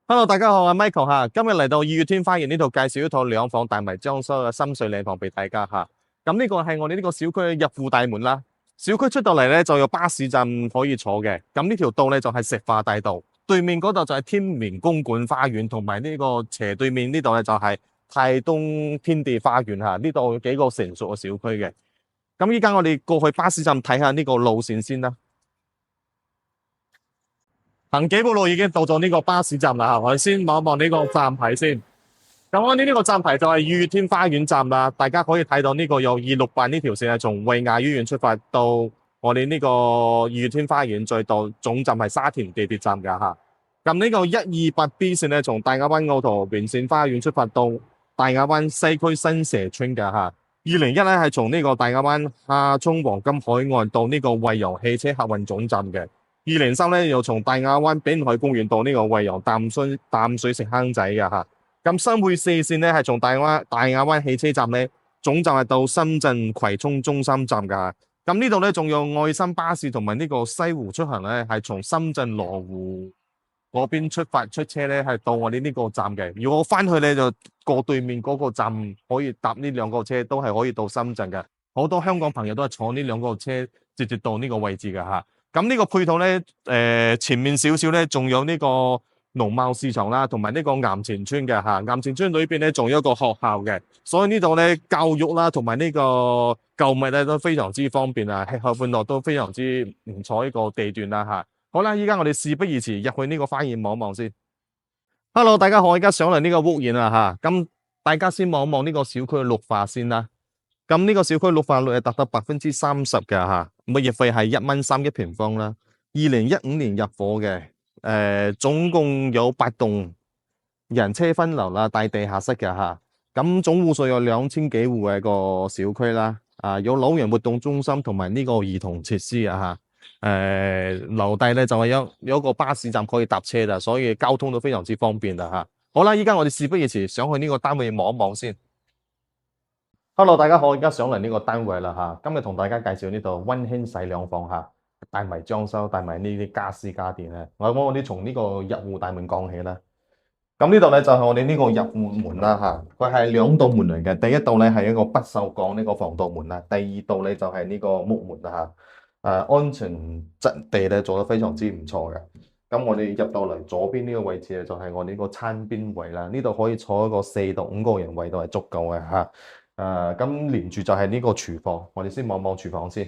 Hello，大家好，我係 Michael 今日嚟到二月天花園呢度介紹一套兩房大圍裝修嘅深水靚房俾大家咁呢個係我哋呢個小區嘅入戶大門啦。小區出到嚟咧就有巴士站可以坐嘅。咁呢條道咧就係石化大道，對面嗰度就係天明公館花園，同埋呢個斜對面呢度咧就係泰東天地花園呢度有幾個成熟嘅小區嘅。咁依家我哋過去巴士站睇下呢個路線先啦。行幾步路已經到咗呢個巴士站啦，我哋先望一望呢個站牌先。咁我哋呢個站牌就係二月天花園站啦，大家可以睇到呢個有268呢條線係從惠雅醫院出發到我哋呢個二月天花園，再到總站係沙田地鐵站噶咁呢個128B 線咧，從大亞灣奧陶沿線花園出發到大亞灣西區新社村噶201咧係從呢個大亞灣下涌黃金海岸到呢個惠陽汽車客運總站嘅。203咧又從大亞灣濱海公園到呢個惠陽淡水食坑仔嘅咁新會4線咧係從大亞灣汽車站咧總站係到深圳葵涌中心站嘅咁呢度咧仲有愛心巴士同埋呢個西湖出行咧係從深圳羅湖嗰邊出車咧係到我哋呢個站嘅。如果翻去咧就過對面嗰個站可以搭呢兩個車，都係可以到深圳嘅。好多香港朋友都係坐呢兩個車直接到呢個位置嘅咁呢個配套咧，前面少少咧，仲有呢個農貿市場啦，同埋呢個岩前村嘅岩前村裏邊咧，仲有一個學校嘅，所以呢度咧教育啦，同埋呢個購物咧都非常之方便吃喝歡樂都非常之唔錯一個地段啦好啦，依家我哋事不宜遲，入去呢個花園望一望先。Hello， 大家好，我而家上嚟呢個屋苑啦咁大家先望一望呢個小區嘅綠化先啦。咁呢個小區綠化率係達到30%嘅物業費係1.3蚊1平方啦。2015年入伙嘅，總共有8棟人車分流啦，帶地下室嘅咁總戶數有2000幾戶嘅一個小區啦。有老人活動中心同埋呢個兒童設施樓底咧就係有一個巴士站可以搭車啦，所以交通都非常之方便啦好啦，依家我哋事不宜遲，上去呢個單位望一望先。Hello， 大家好，而家上嚟呢個單位啦今日同大家介紹呢度溫馨細兩房帶埋裝修，帶埋呢啲家私家電我哋從呢個入戶大門講起啦。咁呢度咧就係我哋呢個入戶門啦佢係兩道門嚟嘅。第一道咧係一個不鏽鋼呢個防盜門啦，第二道咧就係呢個木門啦安全質地咧做得非常之唔錯嘅。咁我哋入到嚟左邊呢個位置咧就係我哋呢個餐邊位啦，呢度可以坐一個4到5個人位都係足夠嘅咁連住就係呢個廚房，我哋先望望廚房先。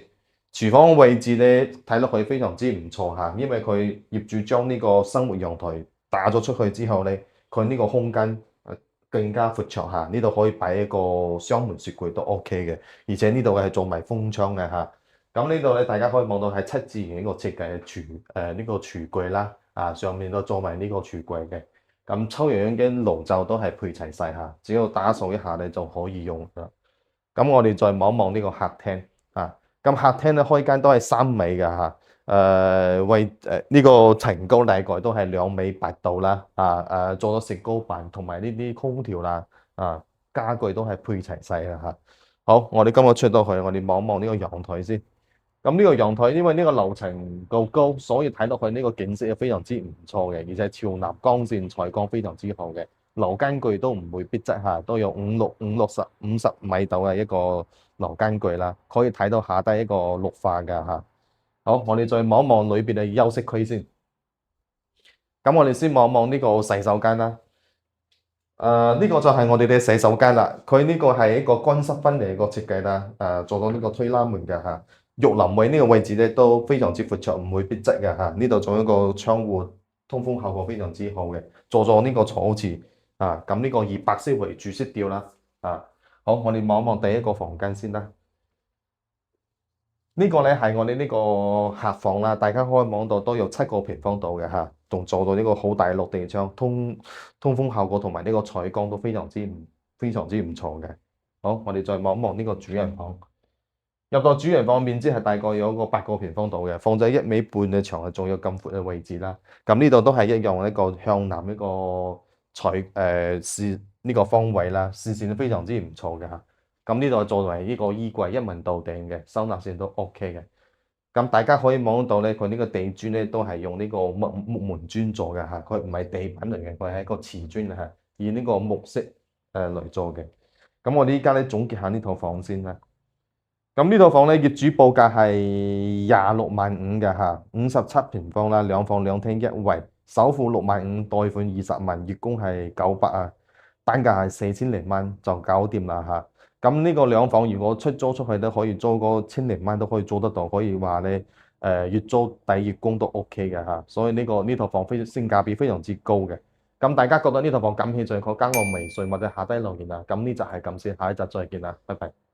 廚房嘅位置咧睇落去非常之唔錯因為佢業主將呢個生活陽台打咗出去之後咧，佢呢個空間更加闊綽呢度可以擺一個雙門雪櫃都 OK 嘅，而且呢度係做埋封窗嘅咁呢度咧大家可以望到係7字形呢個設計嘅呢個廚櫃啦上面都做埋呢個廚櫃嘅。咁抽油煙機爐灶都係配齊晒只要打掃一下咧就可以用啦。咁我哋再望望呢個客廳咁客廳咧開間都係3米嘅呢個層高大概都係2米8度啦做咗石膏板同埋呢啲空調啦家具都係配齊晒啦好，我哋今日出到去，我哋望望呢個陽台先。咁呢個陽台因為呢個樓層夠高，所以睇落去呢個景色係非常之唔錯嘅，而且朝南光線採光非常之好嘅。樓間距都唔會逼仄都有50米度嘅一個樓間距啦，可以睇到下低一個綠化嘅好，我哋再望一望裏邊嘅休息區先。咁我哋先望一望呢個洗手間啦。呢個就係我哋嘅洗手間啦，佢呢個係一個乾濕分離個設計啦，做到呢個推拉門嘅浴淋位呢個位置咧都非常之闊綽，唔會逼仄嘅呢度仲有一個窗戶，通風效果非常之好嘅，做咗呢個坐廁咁呢個以白色為主色調啦好，我哋望一望第一個房間先啦。呢個咧係我哋呢個客房啦，大家可以望到都有7個平方度嘅仲做到呢個好大落地窗，通風效果同埋呢個採光都非常之唔錯嘅。好，我哋再望一望呢個主人房。入到主人房面積係大概有個8個平方度嘅，放咗1米半嘅牆，仲有咁闊嘅位置啦。咁呢度都係一樣一個向南一個呢個方位啦，視線都非常之唔錯嘅咁呢度作為呢個衣櫃，一門到頂嘅，收納性都 OK 嘅。咁大家可以望到咧，佢呢個地磚咧都係用呢個木門磚做嘅嚇，佢唔係地板嚟嘅，佢係一個瓷磚嚇，以呢個木色嚟做嘅。咁我哋依家咧總結下呢套房先啦。咁呢套房咧業主報價係26.5萬嘅嚇，57平方啦，兩房兩廳一衛，首付6.5萬，貸款20萬，月供係900啊，單價係4000零蚊就搞掂啦嚇。咁呢個兩房如果出租出去都可以租個千零蚊都可以租得到，可以話咧月租抵月供都 OK 嘅嚇。所以呢套房性價比非常之高嘅。咁大家覺得呢套房感興趣，可加我微信或者下低留言啊。咁呢集係咁先，下一集再見啦，拜拜。